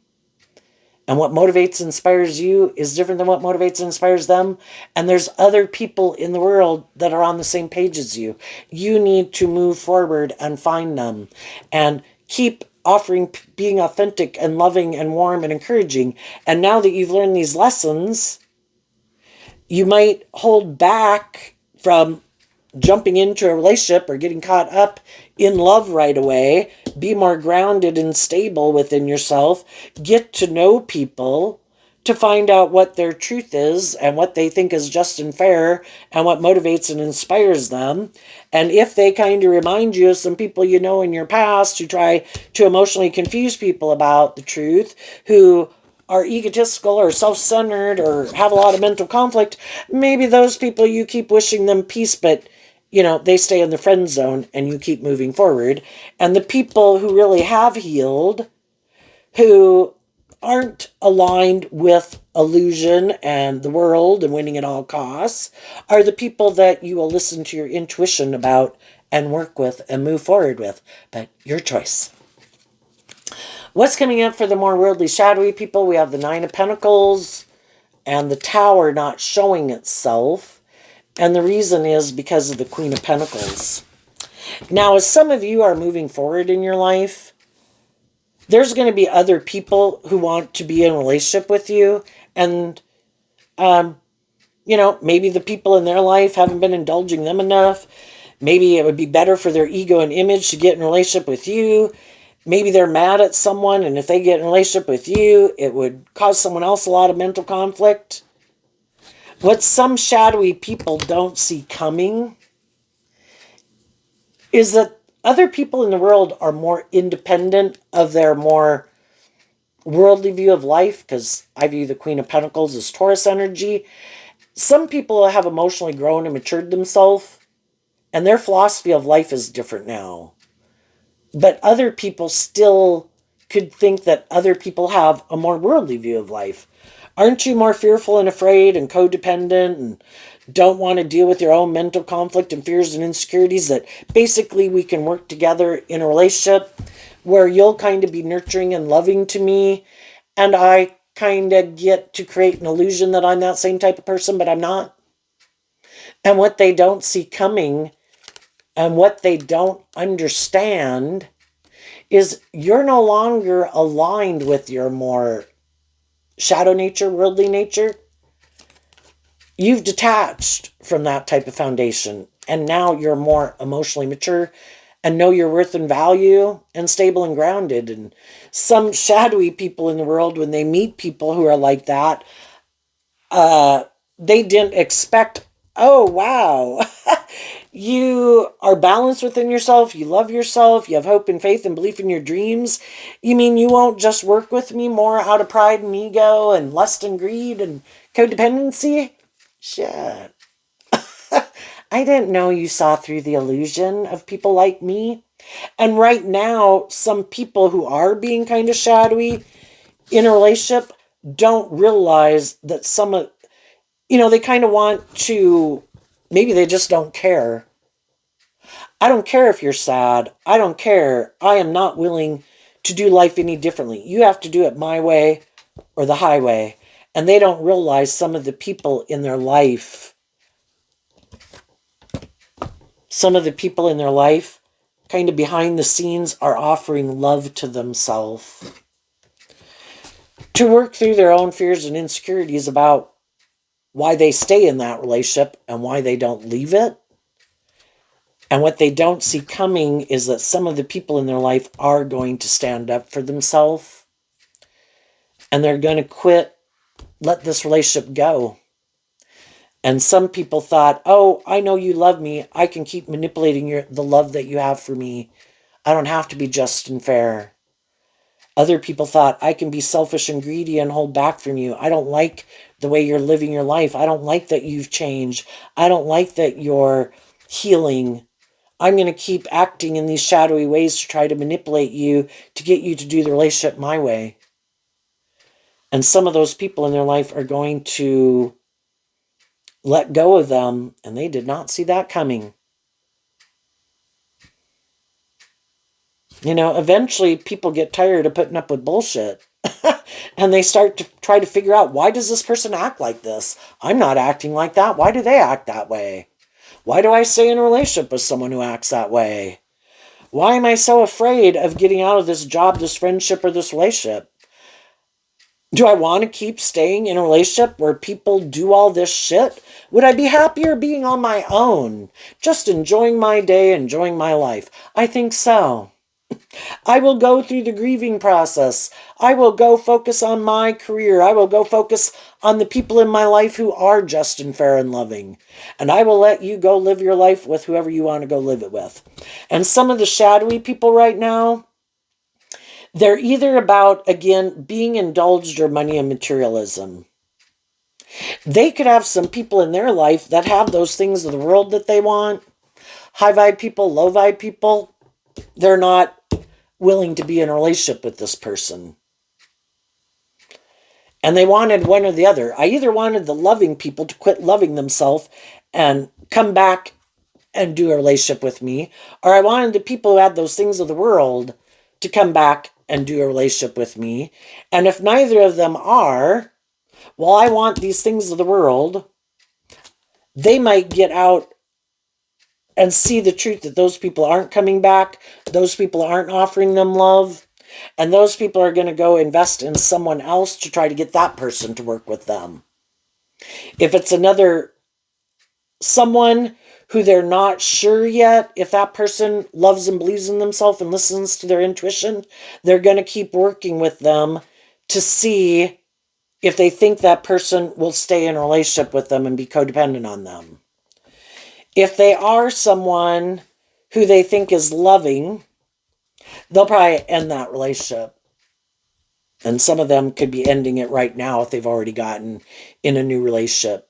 And what motivates and inspires you is different than what motivates and inspires them. And there's other people in the world that are on the same page as you. You need to move forward and find them and keep offering, being authentic and loving and warm and encouraging. And now that you've learned these lessons, you might hold back from jumping into a relationship or getting caught up in love right away. Be more grounded and stable within yourself. Get to know people to find out what their truth is and what they think is just and fair and what motivates and inspires them. And if they kind of remind you of some people you know in your past who try to emotionally confuse people about the truth, who are egotistical or self-centered or have a lot of mental conflict, maybe those people you keep wishing them peace, but they stay in the friend zone and you keep moving forward. And the people who really have healed, who aren't aligned with illusion and the world and winning at all costs, are the people that you will listen to your intuition about and work with and move forward with. But your choice. What's coming up for the more worldly, shadowy people? We have the Nine of Pentacles and the Tower not showing itself. And the reason is because of the Queen of Pentacles. Now, as some of you are moving forward in your life, there's going to be other people who want to be in a relationship with you. And, maybe the people in their life haven't been indulging them enough. Maybe it would be better for their ego and image to get in a relationship with you. Maybe they're mad at someone, and if they get in a relationship with you, it would cause someone else a lot of mental conflict. What some shadowy people don't see coming is that other people in the world are more independent of their more worldly view of life, because I view the Queen of Pentacles as Taurus energy. Some people have emotionally grown and matured themselves, and their philosophy of life is different now. But other people still could think that other people have a more worldly view of life. Aren't you more fearful and afraid and codependent and don't want to deal with your own mental conflict and fears and insecurities, that basically we can work together in a relationship where you'll kind of be nurturing and loving to me, and I kind of get to create an illusion that I'm that same type of person, but I'm not? And what they don't see coming and what they don't understand is you're no longer aligned with your more shadow nature, worldly nature. You've detached from that type of foundation, and now you're more emotionally mature and know your worth and value and stable and grounded. And some shadowy people in the world, when they meet people who are like that, they didn't expect, oh, wow, you are balanced within yourself, you love yourself, you have hope and faith and belief in your dreams. You mean you won't just work with me more out of pride and ego and lust and greed and codependency? Shit. I didn't know you saw through the illusion of people like me. And right now, some people who are being kind of shadowy in a relationship don't realize that some of, they kind of want to, maybe they just don't care. I don't care if you're sad. I don't care. I am not willing to do life any differently. You have to do it my way or the highway. And they don't realize some of the people in their life, kind of behind the scenes, are offering love to themselves to work through their own fears and insecurities about why they stay in that relationship and why they don't leave it. And what they don't see coming is that some of the people in their life are going to stand up for themselves, and they're going to quit, let this relationship go. And some people thought, oh, I know you love me. I can keep manipulating the love that you have for me. I don't have to be just and fair. Other people thought, I can be selfish and greedy and hold back from you. I don't like the way you're living your life. I don't like that you've changed. I don't like that you're healing. I'm going to keep acting in these shadowy ways to try to manipulate you to get you to do the relationship my way. And some of those people in their life are going to let go of them, and they did not see that coming. You know, eventually people get tired of putting up with bullshit. And they start to try to figure out, why does this person act like this? I'm not acting like that. Why do they act that way? Why do I stay in a relationship with someone who acts that way? Why am I so afraid of getting out of this job, this friendship, or this relationship? Do I want to keep staying in a relationship where people do all this shit? Would I be happier being on my own, just enjoying my day, enjoying my life? I think so. I will go through the grieving process. I will go focus on my career. I will go focus on the people in my life who are just and fair and loving. And I will let you go live your life with whoever you want to go live it with. And some of the shadowy people right now, they're either about, again, being indulged or money and materialism. They could have some people in their life that have those things of the world that they want. High vibe people, low vibe people, they're not willing to be in a relationship with this person. And they wanted one or the other. I either wanted the loving people to quit loving themselves and come back and do a relationship with me, or I wanted the people who had those things of the world to come back and do a relationship with me. And if neither of them are, well, I want these things of the world, they might get out and see the truth that those people aren't coming back, those people aren't offering them love, and those people are going to go invest in someone else to try to get that person to work with them. If it's someone who they're not sure yet if that person loves and believes in themselves and listens to their intuition, they're going to keep working with them to see if they think that person will stay in a relationship with them and be codependent on them. If they are someone who they think is loving, they'll probably end that relationship. And some of them could be ending it right now if they've already gotten in a new relationship.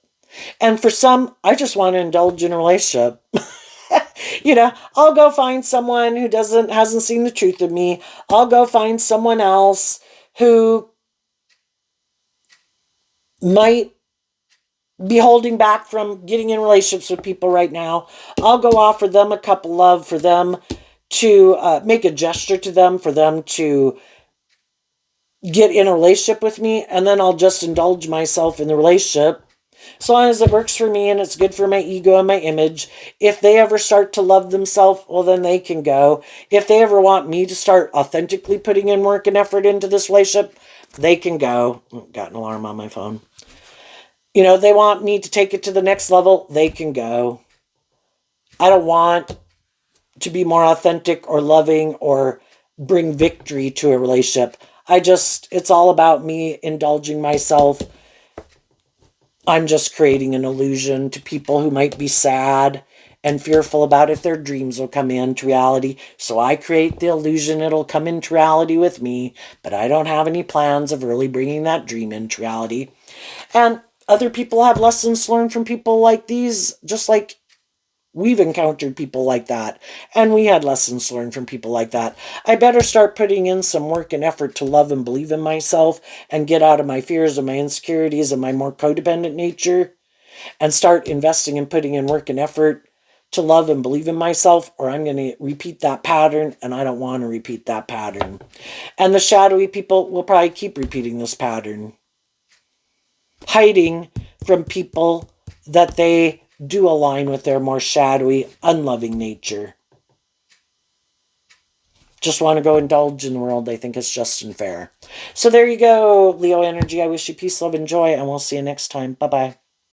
And for some, I just want to indulge in a relationship. You know, I'll go find someone who hasn't seen the truth of me. I'll go find someone else who might be holding back from getting in relationships with people right now. I'll go offer them a cup of love, for them to make a gesture to them, for them to get in a relationship with me, and then I'll just indulge myself in the relationship. So long as it works for me and it's good for my ego and my image. If they ever start to love themselves, well, then they can go. If they ever want me to start authentically putting in work and effort into this relationship, they can go. Got an alarm on my phone. You know, they want me to take it to the next level, they can go. I don't want to be more authentic or loving or bring victory to a relationship. It's all about me indulging myself. I'm just creating an illusion to people who might be sad and fearful about if their dreams will come into reality. So I create the illusion it'll come into reality with me, but I don't have any plans of really bringing that dream into reality. And other people have lessons learned from people like these, just like we've encountered people like that. And we had lessons learned from people like that. I better start putting in some work and effort to love and believe in myself and get out of my fears and my insecurities and my more codependent nature and start investing and putting in work and effort to love and believe in myself, or I'm going to repeat that pattern, and I don't want to repeat that pattern. And the shadowy people will probably keep repeating this pattern, hiding from people that they do align with their more shadowy, unloving nature. Just want to go indulge in the world. They think it's just and fair. So there you go, Leo energy. I wish you peace, love, and joy, and we'll see you next time. Bye-bye.